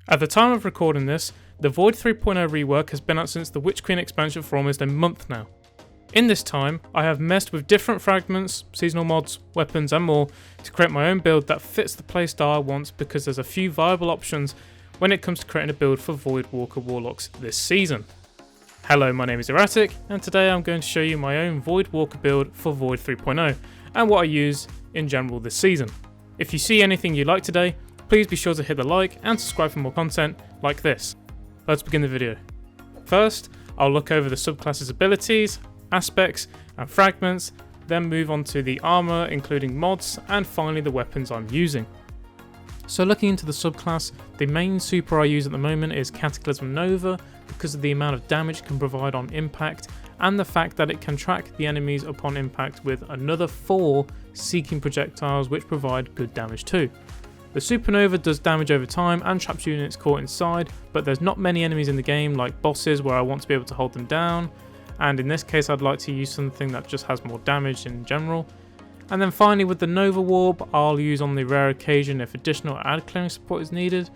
At the time of recording this, the Void 3.0 rework has been out since the Witch Queen expansion for almost a month now. In this time, I have messed with different fragments, seasonal mods, weapons and more to create my own build that fits the playstyle I want, because there's a few viable options when it comes to creating a build for VoidWalker Warlocks this season. Hello, my name is Erratic, and today I'm going to show you my own VoidWalker build for Void 3.0 and what I use in general this season. If you see anything you like today, please be sure to hit the like and subscribe for more content like this. Let's begin the video. First, I'll look over the subclass's abilities, aspects and fragments, then move on to the armor including mods, and finally the weapons I'm using. So looking into the subclass, the main super I use at the moment is Cataclysm Nova because of the amount of damage it can provide on impact and the fact that it can track the enemies upon impact with another 4 seeking projectiles which provide good damage too. The Supernova does damage over time and traps units caught inside, but there's not many enemies in the game like bosses where I want to be able to hold them down, and in this case I'd like to use something that just has more damage in general. And then finally with the Nova Warp, I'll use on the rare occasion if additional ad clearing support is needed,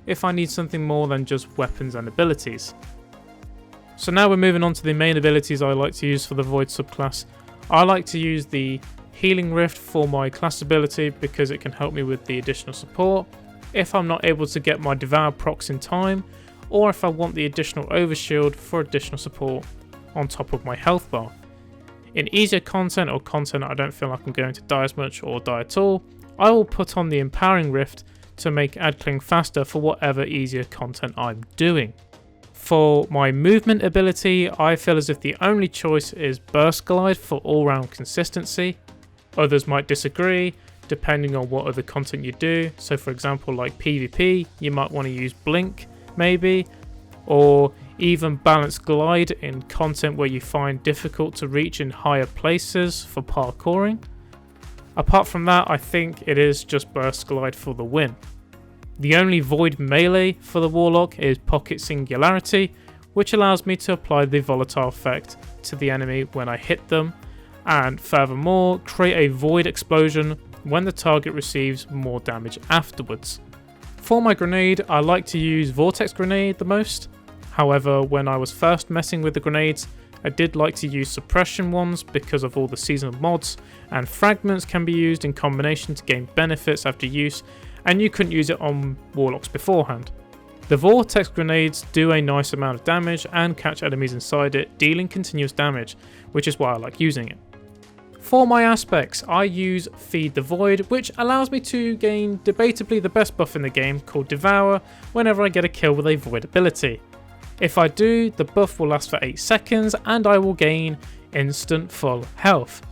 if I need something more than just weapons and abilities. So now we're moving on to the main abilities I like to use for the Void subclass. I like to use the Healing Rift for my class ability because it can help me with the additional support if I'm not able to get my Devour procs in time, or if I want the additional Overshield for additional support on top of my health bar. In easier content or content I don't feel like I'm going to die as much or die at all, I will put on the Empowering Rift to make ad clearing faster for whatever easier content I'm doing. For my movement ability, I feel as if the only choice is Burst Glide for all-round consistency. Others might disagree, depending on what other content you do. So for example, like PvP, you might want to use Blink, maybe, or even Balanced Glide in content where you find difficult to reach in higher places for parkouring. Apart from that, I think it is just Burst Glide for the win. The only Void melee for the Warlock is Pocket Singularity, which allows me to apply the volatile effect to the enemy when I hit them, and furthermore create a Void explosion when the target receives more damage afterwards. For my grenade, I like to use Vortex Grenade the most. However, when I was first messing with the grenades, I did like to use suppression ones because of all the seasonal mods, and fragments can be used in combination to gain benefits after use, and you couldn't use it on Warlocks beforehand. The Vortex Grenades do a nice amount of damage and catch enemies inside it, dealing continuous damage, which is why I like using it. For my aspects, I use Feed the Void, which allows me to gain debatably the best buff in the game called Devour whenever I get a kill with a Void ability. If I do, the buff will last for 8 seconds and I will gain instant full health.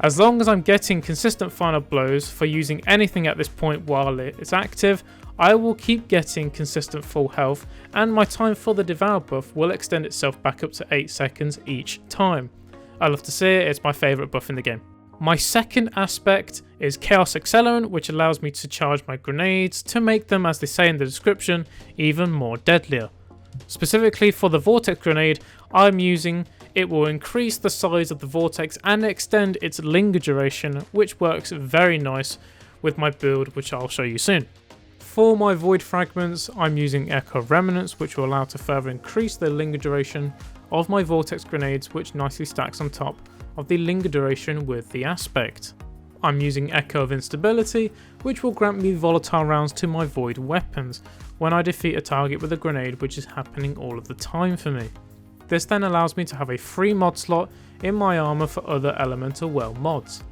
As long as I'm getting consistent final blows for using anything at this point while it is active, I will keep getting consistent full health, and my time for the Devour buff will extend itself back up to 8 seconds each time. I love to see it, it's my favourite buff in the game. My second aspect is Chaos Accelerant, which allows me to charge my grenades to make them, as they say in the description, even more deadlier. Specifically for the Vortex Grenade I'm using, it will increase the size of the vortex and extend its linger duration, which works very nice with my build, which I'll show you soon. For my Void Fragments, I'm using Echo Remnants, which will allow to further increase the linger duration of my Vortex Grenades, which nicely stacks on top of the linger duration with the aspect. I'm using Echo of Instability, which will grant me volatile rounds to my Void weapons when I defeat a target with a grenade, which is happening all of the time for me. This then allows me to have a free mod slot in my armor for other Elemental Well mods.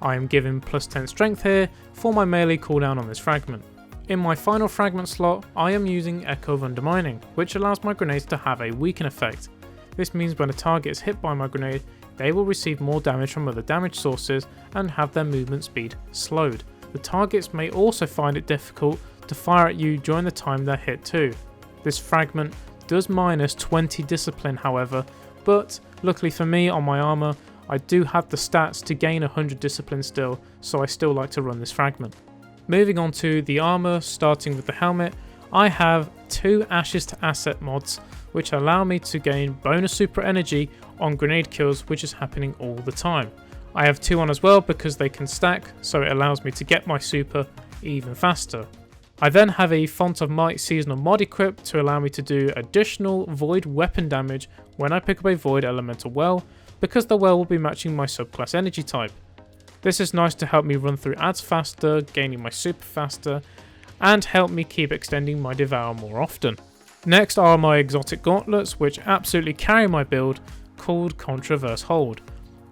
I am given plus 10 strength here for my melee cooldown on this fragment. In my final fragment slot, I am using Echo of Undermining, which allows my grenades to have a weaken effect. This means when a target is hit by my grenade, they will receive more damage from other damage sources and have their movement speed slowed. The targets may also find it difficult to fire at you during the time they're hit too. This fragment does minus 20 discipline however, but luckily for me on my armor, I do have the stats to gain 100 discipline still, so I still like to run this fragment. Moving on to the armor, starting with the helmet, I have 2 Ashes to Asset mods which allow me to gain bonus super energy on grenade kills, which is happening all the time. I have 2 on as well because they can stack, so it allows me to get my super even faster. I then have a Font of Might seasonal mod equipped to allow me to do additional void weapon damage when I pick up a void elemental well, because the well will be matching my subclass energy type. This is nice to help me run through ads faster, gaining my super faster, and help me keep extending my devour more often. Next are my exotic gauntlets, which absolutely carry my build, called Controverse Hold.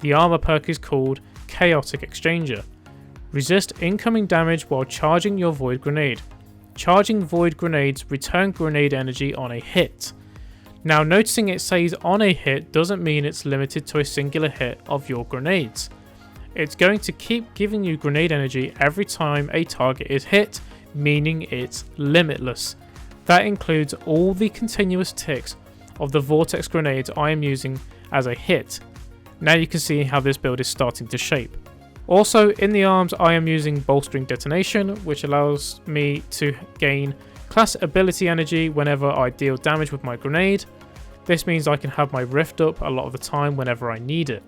The armor perk is called Chaotic Exchanger. Resist incoming damage while charging your void grenade. Charging void grenades return grenade energy on a hit. Now, noticing it says on a hit doesn't mean it's limited to a singular hit of your grenades. It's going to keep giving you grenade energy every time a target is hit, meaning it's limitless. That includes all the continuous ticks of the vortex grenades I am using as a hit. Now you can see how this build is starting to shape. Also, in the arms I am using Bolstering Detonation, which allows me to gain class ability energy whenever I deal damage with my grenade. This means I can have my rift up a lot of the time whenever I need it.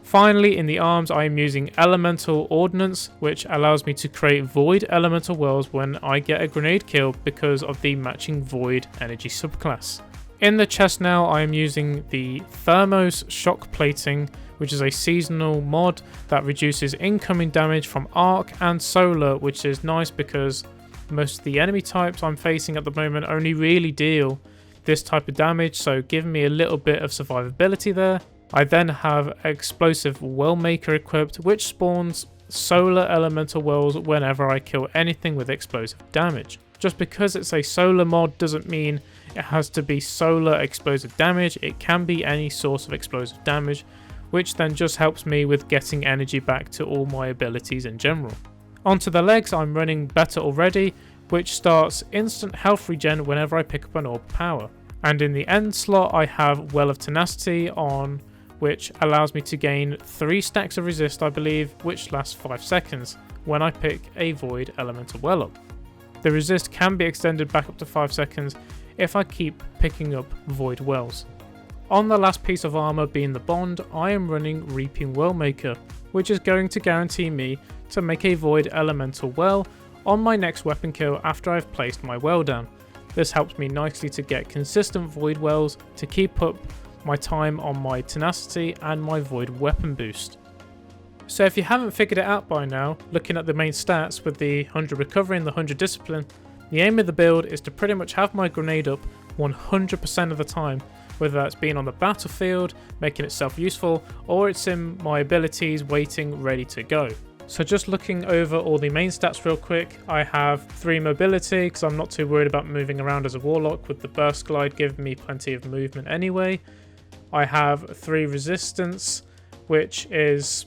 Finally, in the arms I am using Elemental Ordnance, which allows me to create void elemental wells when I get a grenade kill because of the matching void energy subclass. In the chest now I am using the Thermos Shock Plating, which is a seasonal mod that reduces incoming damage from arc and solar, which is nice because most of the enemy types I'm facing at the moment only really deal this type of damage, so giving me a little bit of survivability there. I then have Explosive Well Maker equipped, which spawns solar elemental wells whenever I kill anything with explosive damage. Just because it's a solar mod doesn't mean it has to be solar explosive damage. It can be any source of explosive damage, which then just helps me with getting energy back to all my abilities in general. Onto the legs, I'm running Better Already, which starts instant health regen whenever I pick up an orb power. And in the end slot I have Well of Tenacity on, which allows me to gain 3 stacks of resist, I believe, which lasts 5 seconds when I pick a void elemental well up. The resist can be extended back up to 5 seconds if I keep picking up void wells. On the last piece of armor being the bond, I am running Reaping Wellmaker, which is going to guarantee me to make a void elemental well on my next weapon kill after I've placed my well down. This helps me nicely to get consistent void wells to keep up my time on my tenacity and my void weapon boost. So if you haven't figured it out by now, looking at the main stats with the 100 recovery and the 100 discipline, the aim of the build is to pretty much have my grenade up 100% of the time, whether that's being on the battlefield, making itself useful, or it's in my abilities waiting ready to go. So just looking over all the main stats real quick, I have 3 mobility because I'm not too worried about moving around as a Warlock, with the burst glide giving me plenty of movement anyway. I have 3 resistance, which is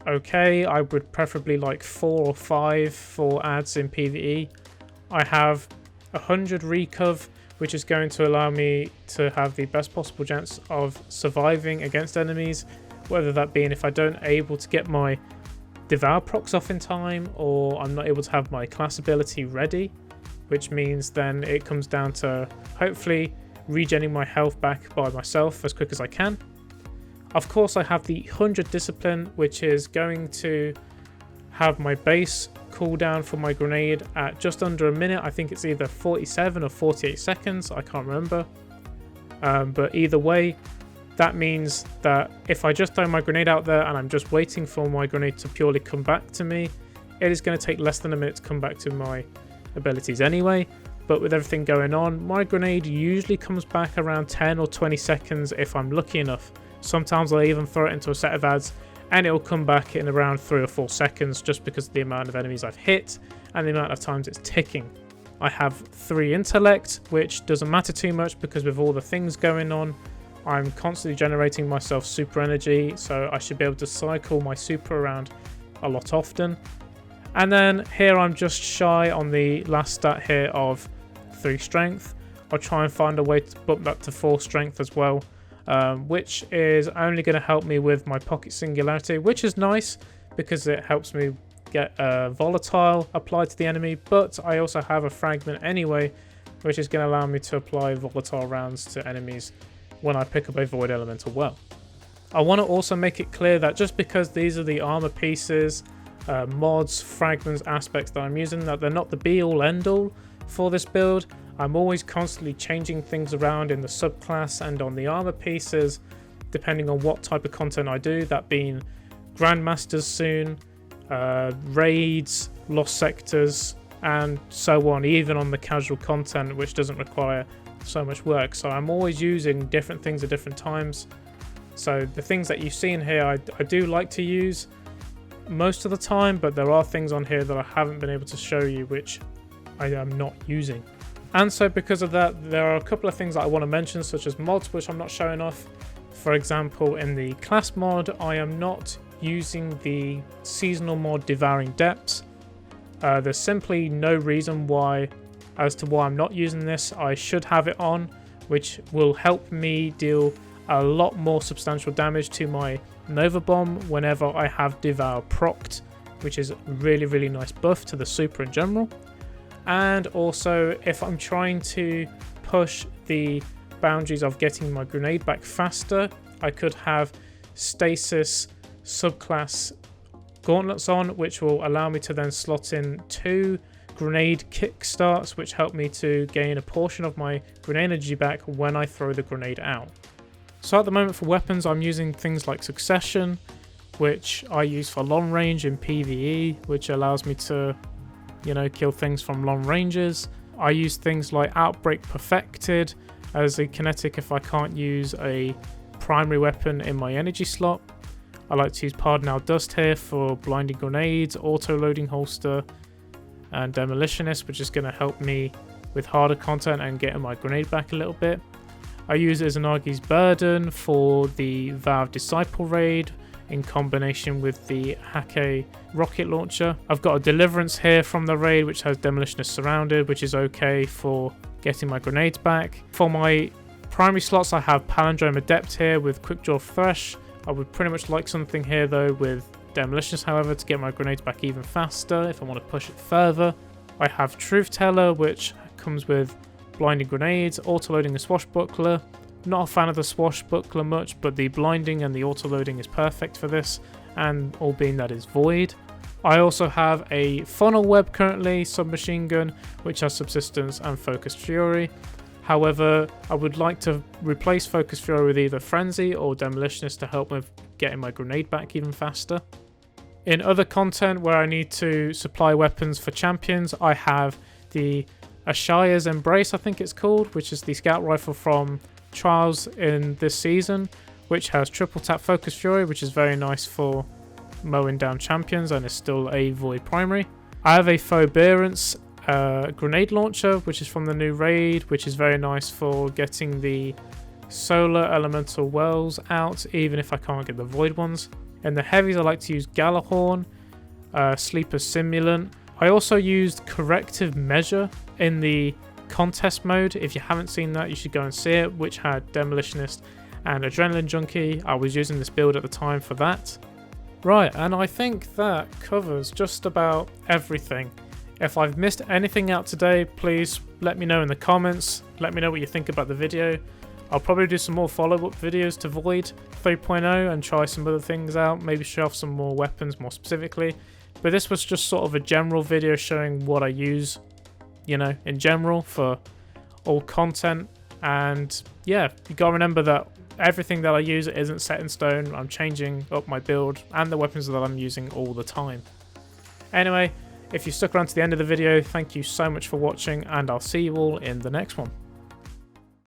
okay. I would preferably like 4 or 5 for ads in PvE. I have 100 recov, which is going to allow me to have the best possible chance of surviving against enemies, whether that being if I don't able to get my devour procs off in time, or I'm not able to have my class ability ready, which means then it comes down to hopefully regenerating my health back by myself as quick as I can. Of course, I have the 100 discipline, which is going to have my base cooldown for my grenade at just under a minute. I think it's either 47 or 48 seconds, I can't remember. But either way, that means that if I just throw my grenade out there and I'm just waiting for my grenade to purely come back to me, it is going to take less than a minute to come back to my abilities anyway. But with everything going on, my grenade usually comes back around 10 or 20 seconds if I'm lucky enough. Sometimes I'll even throw it into a set of ads and it'll come back in around 3 or 4 seconds, just because of the amount of enemies I've hit and the amount of times it's ticking. I have 3 intellect, which doesn't matter too much because with all the things going on, I'm constantly generating myself super energy, so I should be able to cycle my super around a lot often. And then here I'm just shy on the last stat here of 3 strength. I'll try and find a way to bump that to 4 strength as well, which is only going to help me with my pocket singularity, which is nice because it helps me get volatile applied to the enemy, but I also have a fragment anyway, which is going to allow me to apply volatile rounds to enemies when I pick up a void elemental well. I want to also make it clear that just because these are the armor pieces mods, fragments, aspects that I'm using, that they're not the be-all end-all for this build. I'm always constantly changing things around in the subclass and on the armor pieces, depending on what type of content I do, that being Grandmasters soon, raids, lost sectors, and so on, even on the casual content, which doesn't require so much work. So I'm always using different things at different times. So the things that you see in here, I do like to use most of the time, but there are things on here that I haven't been able to show you, which I am not using. And so because of that, there are a couple of things that I want to mention, such as mods, which I'm not showing off. For example, in the class mod, I am not using the seasonal mod Devouring Depths. There's simply no reason as to why I'm not using this. I should have it on, which will help me deal a lot more substantial damage to my Nova Bomb whenever I have Devour procced, which is a really, really nice buff to the super in general. And also, if I'm trying to push the boundaries of getting my grenade back faster, I could have Stasis Subclass gauntlets on, which will allow me to then slot in 2 grenade kickstarts, which help me to gain a portion of my grenade energy back when I throw the grenade out. So at the moment for weapons, I'm using things like Succession, which I use for long range in PvE, which allows me to, kill things from long ranges. I use things like Outbreak Perfected as a kinetic if I can't use a primary weapon in my energy slot. I like to use Pardonal Dust here for blinding grenades, auto-loading holster, and Demolitionist, which is going to help me with harder content and getting my grenade back a little bit. I use Izanagi's Burden for the Valve Disciple raid in combination with the Hake rocket launcher. I've got a Deliverance here from the raid, which has Demolitionist Surrounded, which is okay for getting my grenades back. For my primary slots, I have Palindrome Adept here with Quickdraw Thresh. I would pretty much like something here though with Demolitionist, however, to get my grenades back even faster if I want to push it further. I have Truth Teller, which comes with blinding grenades, auto-loading a Swashbuckler. Not a fan of the Swashbuckler much, but the blinding and the auto-loading is perfect for this, and all being that is Void. I also have a Funnel Web currently, Submachine Gun, which has Subsistence and Focused Fury. However, I would like to replace Focused Fury with either Frenzy or Demolitionist to help with getting my grenade back even faster. In other content where I need to supply weapons for champions, I have the Ashiya's Embrace, I think it's called, which is the scout rifle from Trials in this season, which has triple tap Focus Fury, which is very nice for mowing down champions and is still a Void primary. I have a Forbearance grenade launcher, which is from the new raid, which is very nice for getting the solar elemental wells out, even if I can't get the Void ones. In the heavies, I like to use Galahorn, Sleeper Simulant. I also used Corrective Measure in the contest mode. If you haven't seen that, you should go and see it, which had Demolitionist and Adrenaline Junkie. I was using this build at the time for that. Right, and I think that covers just about everything. If I've missed anything out today, please let me know in the comments. Let me know what you think about the video. I'll probably do some more follow-up videos to Void 3.0 and try some other things out, maybe show off some more weapons more specifically. But this was just sort of a general video showing what I use, in general for all content. And yeah, you gotta remember that everything that I use isn't set in stone. I'm changing up my build and the weapons that I'm using all the time. Anyway, if you stuck around to the end of the video, thank you so much for watching, and I'll see you all in the next one.